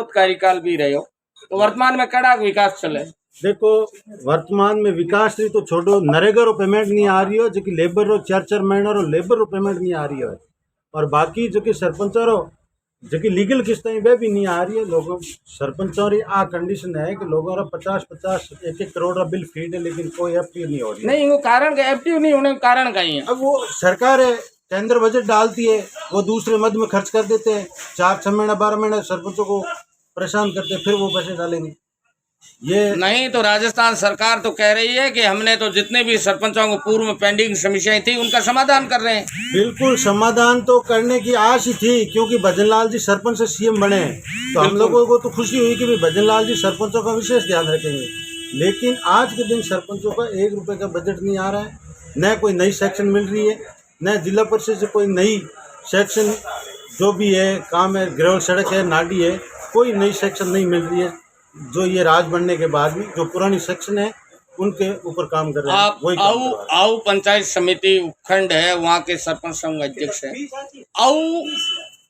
कार्यकाल भी रहे हो, तो वर्तमान में कड़ा विकास चले। देखो वर्तमान में विकास रही तो छोड़ो, नरेगा रो पेमेंट नहीं आ रही हो, जो कि लेबर रो 4-4 महीना रो लेबर रो पेमेंट नहीं आ रही है, और बाकी जो कि सरपंचों रो जो कि लीगल किस्तें वे भी नहीं आ रही है। लोगों सरपंचों री आ कंडीशन है कि लोगों रा 50-50 1-1 करोड़ का बिल फीड है, लेकिन कोई एफटी नहीं हो रही है। नहीं, वो कारण एक्टिव नहीं होने का कारण कहीं है। अब वो सरकार है, केंद्र बजट डालती है, वो दूसरे मद में खर्च कर देते हैं, 4-6 महीना 12 महीना सरपंचों को परेशान करते हैं, फिर वो पैसे डालेंगे। ये नहीं तो राजस्थान सरकार तो कह रही है कि हमने तो जितने भी सरपंचों को पूर्व में पेंडिंग समस्याएं थी उनका समाधान कर रहे हैं। बिल्कुल समाधान तो करने की आश ही थी, क्योंकि भजन लाल जी सरपंच से सीएम बने हैं, तो हम लोगों को तो खुशी हुई कि भाई भजन लाल जी सरपंचों का विशेष ध्यान रखेंगे। लेकिन आज के दिन सरपंचों का 1 रुपये का बजट नहीं आ रहा है, न कोई नई सेक्शन मिल रही है, न जिला परिषद से कोई नई सेक्शन जो भी है काम है, ग्रेवल सड़क है, नाली है, कोई नई सेक्शन नहीं मिल रही है। जो ये राज बनने के बाद भी जो पुरानी सेक्शन है उनके ऊपर काम कर रहे हैं। आप आऊ पंचायत समिति उपखंड है, वहाँ के सरपंच संघ अध्यक्ष है। आऊ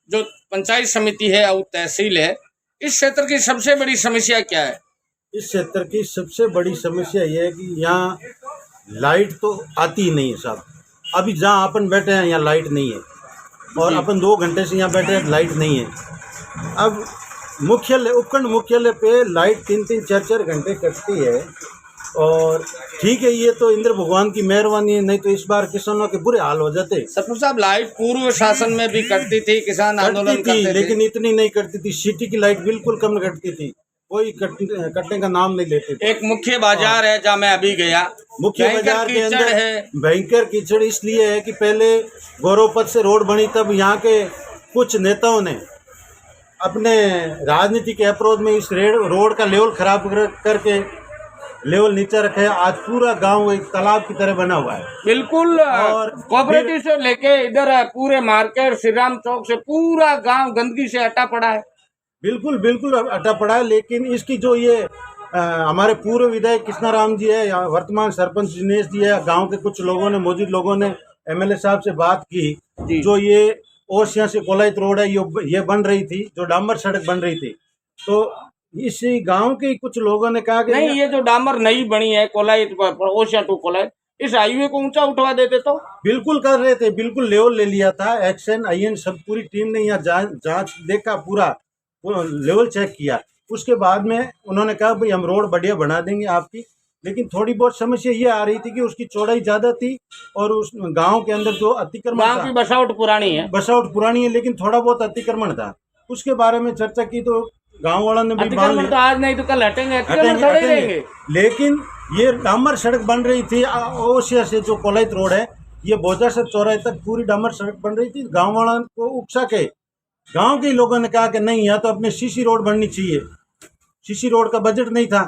जो पंचायत समिति है, आऊ तहसील है, इस क्षेत्र की सबसे बड़ी समस्या क्या है? इस क्षेत्र की सबसे बड़ी समस्या यह है कि यहाँ लाइट तो आती ही नहीं है साहब। अभी जहाँ अपन बैठे हैं यहाँ लाइट नहीं है, और अपन 2 घंटे से यहाँ बैठे हैं, लाइट नहीं है। अब मुख्यालय उपखंड मुख्यालय पे लाइट 3-3 4-4 घंटे कटती है, और ठीक है ये तो इंद्र भगवान की मेहरबानी है, नहीं तो इस बार किसानों के बुरे हाल हो जाते। सरपंच साहब, लाइट पूर्व शासन में भी कटती थी, किसान आंदोलन करते थे, लेकिन इतनी नहीं कटती थी। सिटी की लाइट बिल्कुल कम कटती थी, कोई कटने का नाम नहीं लेते थे। एक मुख्य बाजार है जहाँ मैं अभी गया, मुख्य बाजार के अंदर है भयंकर कीचड़ इसलिए है कि पहले गौरवपथ से रोड बनी, तब यहाँ के कुछ नेताओं ने अपने राजनीति के अप्रोच में इस रोड का लेवल खराब करके लेवल नीचे रखे। आज पूरा गांव एक तालाब की तरह बना हुआ है। बिल्कुल, और कोऑपरेटिव से लेके इधर है पूरे मार्केट श्री राम चौक से पूरा गांव गंदगी से अटा पड़ा है। बिल्कुल बिल्कुल अटा पड़ा है। लेकिन इसकी जो ये हमारे पूर्व विधायक कृष्णाराम जी है, वर्तमान सरपंच दिनेश जी है, गांव के कुछ लोगों ने मौजूद लोगों ने एमएलए साहब से बात की, जो ये ओसिया से कोलाइत रोड है ये बन रही थी, जो डामर सड़क बन रही थी, तो इस गांव के कुछ लोगों ने कहा कि नहीं, ये जो डामर नई बनी है कोलाइत ओसिया टू कोलाइत, इस हाईवे को ऊंचा उठवा देते तो। बिल्कुल कर रहे थे, बिल्कुल लेवल ले लिया था, एक्शन आईएन सब पूरी टीम ने यहाँ जांच देखा, पूरा लेवल चेक किया। उसके बाद में उन्होंने कहा भाई हम रोड बढ़िया बना देंगे आपकी, लेकिन थोड़ी बहुत समस्या ये आ रही थी कि उसकी चौड़ाई ज्यादा थी, और उस गांव के अंदर जो अतिक्रमण गांव की बसावट पुरानी है, लेकिन थोड़ा बहुत अतिक्रमण था। उसके बारे में चर्चा की तो गांव वालों ने भी मान लिया, तो आज नहीं तो कल हटेंगे। लेकिन ये डामर सड़क बन रही थी ओसिया से जो कोलाइत रोड है, ये बोजा से चौराहे तक पूरी डामर सड़क बन रही थी। गाँव वालों को उकसा के गाँव के लोगों ने कहा कि नहीं, यहाँ तो अपने सीसी रोड बननी चाहिए। सीसी रोड का बजट नहीं था,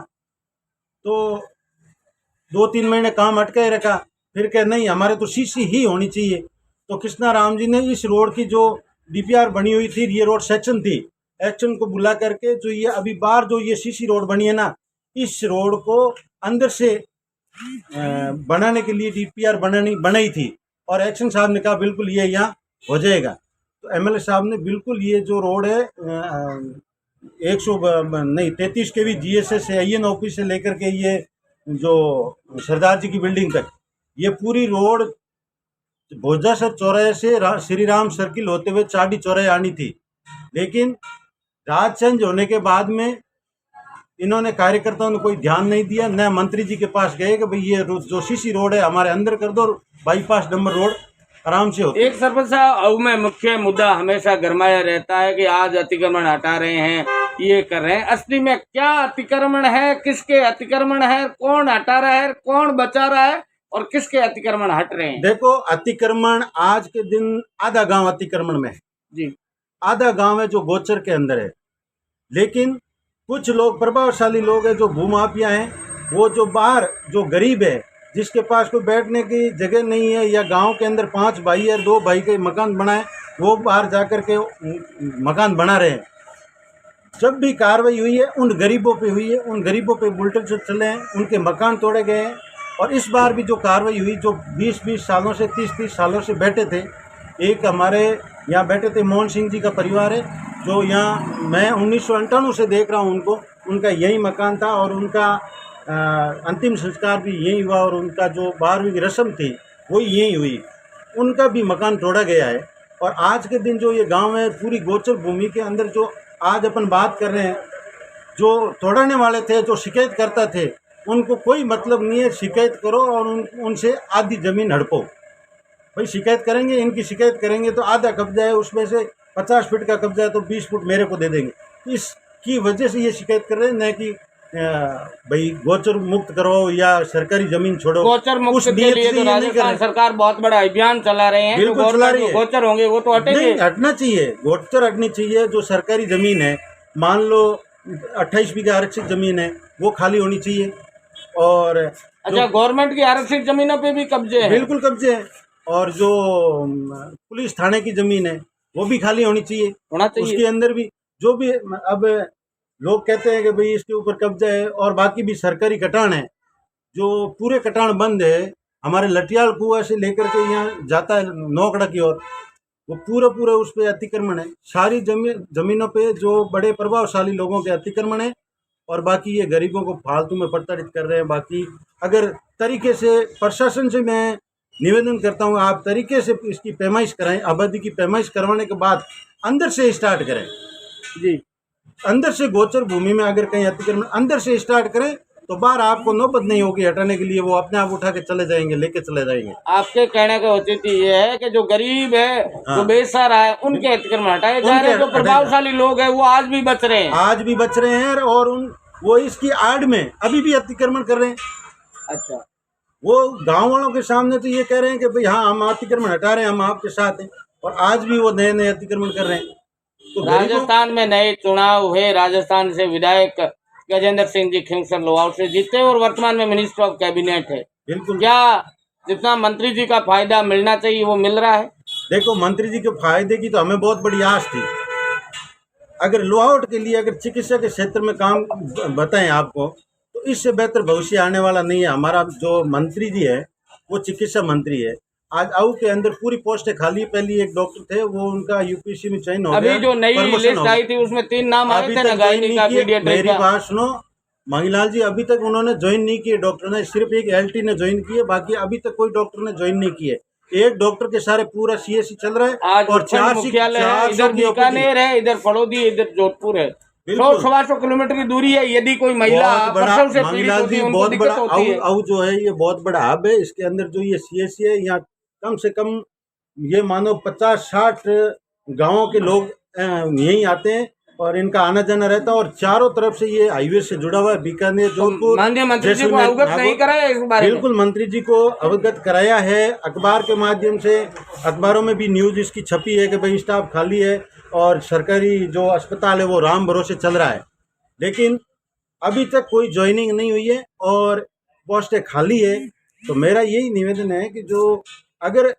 तो 2-3 महीने काम अटके रखा, फिर कह नहीं हमारे तो सीसी ही होनी चाहिए। तो कृष्णाराम जी ने इस रोड की जो डीपीआर बनी हुई थी, ये रोड सेक्शन थी, एक्शन को बुला करके जो ये अभी बार जो ये सीसी रोड बनी है ना, इस रोड को अंदर से बनाने के लिए डीपीआर बनाई थी, और एक्शन साहब ने कहा बिल्कुल ये यहाँ हो जाएगा। तो एमएलए साहब ने बिल्कुल ये जो रोड है 33 के भी जीएसएस से आईएन ऑफिस से लेकर के ये जो सरदार जी की बिल्डिंग तक, ये पूरी रोड भोजासर चौराहे से श्री राम सर्किल होते हुए चाडी चौराहे आनी थी। लेकिन राज चेंज होने के बाद में इन्होंने कार्यकर्ताओं ने कोई ध्यान नहीं दिया, न मंत्री जी के पास गए कि भाई ये जो सीसी रोड है हमारे अंदर कर दो, बाईपास नंबर रोड आराम से होती। एक सरपंच साहब में मुख्य मुद्दा हमेशा गरमाया रहता है कि आज अतिक्रमण हटा रहे हैं, ये कर रहे हैं। असली में क्या अतिक्रमण है, किसके अतिक्रमण है, कौन हटा रहा है, कौन बचा रहा है, और किसके अतिक्रमण हट रहे हैं? देखो अतिक्रमण आज के दिन आधा गांव अतिक्रमण में है जी, आधा गांव है जो गोचर के अंदर है। लेकिन कुछ लोग प्रभावशाली लोग हैं जो भूमाफिया हैं, वो जो बाहर जो गरीब है, जिसके पास कोई बैठने की जगह नहीं है, या गांव के अंदर 5 भाई और 2 भाई के मकान बनाए, वो बाहर जाकर के मकान बना रहे हैं। जब भी कार्रवाई हुई है उन गरीबों पे हुई है, उन गरीबों पे बुलडोजर चले हैं, उनके मकान तोड़े गए हैं। और इस बार भी जो कार्रवाई हुई, जो 20-20 सालों से 30-30 सालों से बैठे थे, एक हमारे यहाँ बैठे थे मोहन सिंह जी का परिवार है, जो यहाँ मैं 1998 से देख रहा हूँ उनको, उनका यही मकान था और उनका अंतिम संस्कार भी यही हुआ और उनका जो 12वीं की रस्म थी वो यही हुई। उनका भी मकान तोड़ा गया है। और आज के दिन जो ये गांव है, पूरी गोचर भूमि के अंदर जो आज अपन बात कर रहे हैं, जो तोड़ने वाले थे, जो शिकायत करता थे, उनको कोई मतलब नहीं है। शिकायत करो और उनसे आधी ज़मीन हड़पो। भाई शिकायत करेंगे, इनकी शिकायत करेंगे तो आधा कब्जा है, उसमें से 50 फीट का कब्जा है तो 20 फुट मेरे को दे देंगे। इसकी वजह से ये शिकायत कर रहे हैं, न कि भाई गोचर मुक्त करो या सरकारी जमीन छोड़ो। गोचर मुक्त के लिए तो राजस्थान सरकार बहुत बड़ा अभियान चला रहे हैं। बिल्कुल चला रही है। गोचर होंगे वो तो हटेंगे, नहीं हटना चाहिए, गोचर हटनी चाहिए। जो सरकारी जमीन है, मान लो 28 बीघा आरक्षित जमीन है, वो खाली होनी चाहिए। और अच्छा, गवर्नमेंट की आरक्षित जमीनों पे भी कब्जे हैं? बिल्कुल कब्जे है। और जो पुलिस थाने की जमीन है वो भी खाली होनी चाहिए, होना चाहिए। उसके अंदर भी जो भी, अब लोग कहते हैं कि भाई इसके ऊपर कब्जा है, और बाकी भी सरकारी कटान है। जो पूरे कटान बंद है, हमारे लटियाल कुआ से लेकर के यहाँ जाता है नौकड़ा की ओर, वो पूरा उस पर अतिक्रमण है। सारी जमीनों पे जो बड़े प्रभावशाली लोगों के अतिक्रमण है, और बाकी ये गरीबों को फालतू में प्रताड़ित कर रहे हैं। बाकी अगर तरीके से प्रशासन से मैं निवेदन करता हूँ, आप तरीके से इसकी पैमाइश कराएं, आबादी की पैमाइश करवाने के बाद अंदर से स्टार्ट करें जी। अंदर से गोचर भूमि में अगर कहीं अतिक्रमण अंदर से स्टार्ट करें तो बाहर आपको नौबत नहीं होगी हटाने के लिए, वो अपने आप उठा के चले जाएंगे, लेके चले जाएंगे। आपके कहने का औचित्य ये है कि जो गरीब है, हाँ, जो बेसहारा है, उनके अतिक्रमण हटाए जा रहे हैं। जो प्रभावशाली लोग हैं वो आज भी बच रहे हैं, और वो इसकी आड़ में अभी भी अतिक्रमण कर रहे हैं। अच्छा, वो गांव वालों के सामने तो ये कह रहे हैं कि भाई हाँ, हम अतिक्रमण हटा रहे हैं, हम आपके साथ हैं, और आज भी वो नए नए अतिक्रमण कर रहे हैं। तो राजस्थान में नए चुनाव हुए, राजस्थान से विधायक गजेंद्र सिंह जी खिंगसर लोहार से जीते और वर्तमान में मिनिस्टर ऑफ कैबिनेट है। बिल्कुल। क्या जितना मंत्री जी का फायदा मिलना चाहिए वो मिल रहा है? देखो, मंत्री जी के फायदे की तो हमें बहुत बड़ी आस थी। अगर लोहावट के लिए अगर चिकित्सा के क्षेत्र में काम बताएं आपको, तो इससे बेहतर भविष्य आने वाला नहीं है। हमारा जो मंत्री जी है वो चिकित्सा मंत्री है। आज आऊ के अंदर पूरी पोस्टें खाली, पहले एक डॉक्टर थे, वो उनका यूपीएससी में चयन हो गया। अभी जो नई लिस्ट आई थी उसमें 3 नाम आए थे ना, गायनी का, पीडियाट्रिक का। मेरी बात सुनो मंगीलाल जी, अभी तक उन्होंने ज्वाइन नहीं किए। डॉक्टर ने सिर्फ एक एलटी ने ज्वाइन किए, बाकी अभी तक कोई डॉक्टर ने ज्वाइन नहीं किए। एक डॉक्टर के सारे पूरा सीएससी चल रहा है। आज और 4 मुख्यालय है, इधर बीकानेर है, इधर फलोदी, इधर जोधपुर है। 100-125 किलोमीटर की दूरी है। यदि कोई महिला प्रसव से पीड़ित होती है, उनको दिक्कत होती है। आऊ जो है ये बहुत बड़ा हब है। इसके अंदर जो ये सीएससी है, यहाँ कम से कम ये मानो 50-60 गांवों के लोग यहीं आते हैं और इनका आना जाना रहता है। और चारों तरफ से ये हाईवे से जुड़ा हुआ है। बीकानेर, जोधपुर। माननीय मंत्री जी को अवगत नहीं कराया इस बारे में? बिल्कुल मंत्री जी को अवगत कराया है। अखबार के माध्यम से, अखबारों में भी न्यूज इसकी छपी है कि भाई स्टाफ खाली है और सरकारी जो अस्पताल है वो राम भरोसे चल रहा है। लेकिन अभी तक कोई ज्वाइनिंग नहीं हुई है और पोस्टें खाली है। तो मेरा यही निवेदन है कि जो अगर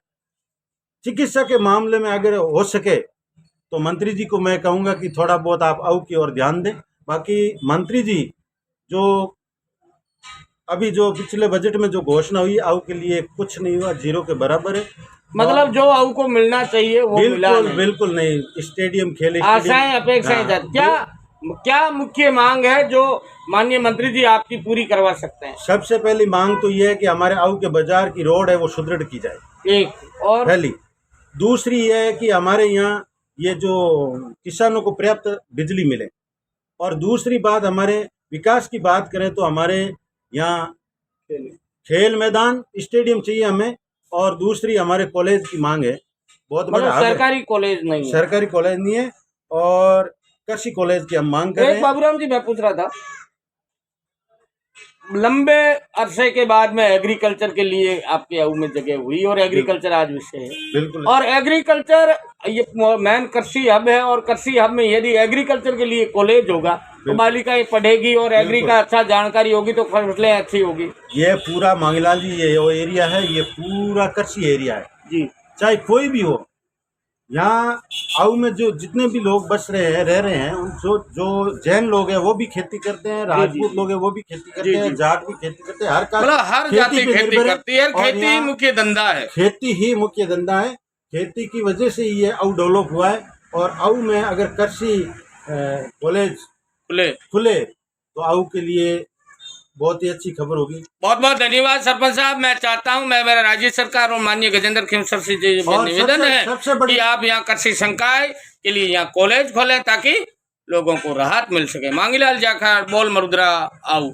चिकित्सा के मामले में अगर हो सके तो मंत्री जी को मैं कहूँगा कि थोड़ा बहुत आप आऊ की ओर ध्यान दें। बाकी मंत्री जी जो अभी जो पिछले बजट में जो घोषणा हुई, आऊ के लिए कुछ नहीं हुआ, 0 के बराबर है। मतलब जो आऊ को मिलना चाहिए वो मिला नहीं। बिल्कुल नहीं। स्टेडियम खेले, आशाएं अपेक्षाएं, क्या मुख्य मांग है जो माननीय मंत्री जी आपकी पूरी करवा सकते हैं? सबसे पहली मांग तो ये है कि हमारे आऊ के बाजार की रोड है वो सुदृढ़ की जाए, एक। और पहली। दूसरी ये है कि हमारे यहाँ ये जो किसानों को पर्याप्त बिजली मिले। और दूसरी बात, हमारे विकास की बात करें तो हमारे यहाँ खेल मैदान, स्टेडियम चाहिए हमें। और दूसरी हमारे कॉलेज की मांग है, बहुत बड़ा सरकारी कॉलेज नहीं है। सरकारी कॉलेज नहीं है और कृषि कॉलेज की हम मांग कर रहे हैं। बाबूराम जी, मैं पूछ रहा था, लंबे अरसे के बाद में एग्रीकल्चर के लिए आपके आऊ में जगह हुई और एग्रीकल्चर आज विषय है। बिल्कुल। और एग्रीकल्चर ये मैन कृषि हब है और कृषि हब में यदि एग्रीकल्चर के लिए कॉलेज होगा तो बालिकाएं पढ़ेगी और एग्री का अच्छा जानकारी होगी तो फसलें अच्छी होगी। ये पूरा मंगलाल जी ये वो एरिया है, ये पूरा कृषि एरिया है जी। चाहे कोई भी हो, यहाँ आऊ में जो जितने भी लोग बस रहे हैं, रह रहे हैं, जो जैन लोग हैं वो भी खेती करते हैं, राजपूत लोग हैं वो भी खेती करते हैं, जाट भी खेती करते हैं, हर जाति खेती करती है। खेती ही मुख्य धंधा है। खेती ही मुख्य धंधा है। खेती की वजह से ये आऊ डेवलप हुआ है। और आऊ में अगर कृषि कॉलेज खुले। खुले तो आऊ के लिए बहुत ही अच्छी खबर होगी। बहुत बहुत धन्यवाद सरपंच साहब। मैं चाहता हूं, मैं मेरा राज्य सरकार और माननीय गजेंद्र खींवसर से और निवेदन है सबसे बड़ी कि आप यहाँ कृषि संकाय के लिए यहाँ कॉलेज खोले ताकि लोगों को राहत मिल सके। मांगीलाल जाखड़, बोल मरुद्रा, आऊ।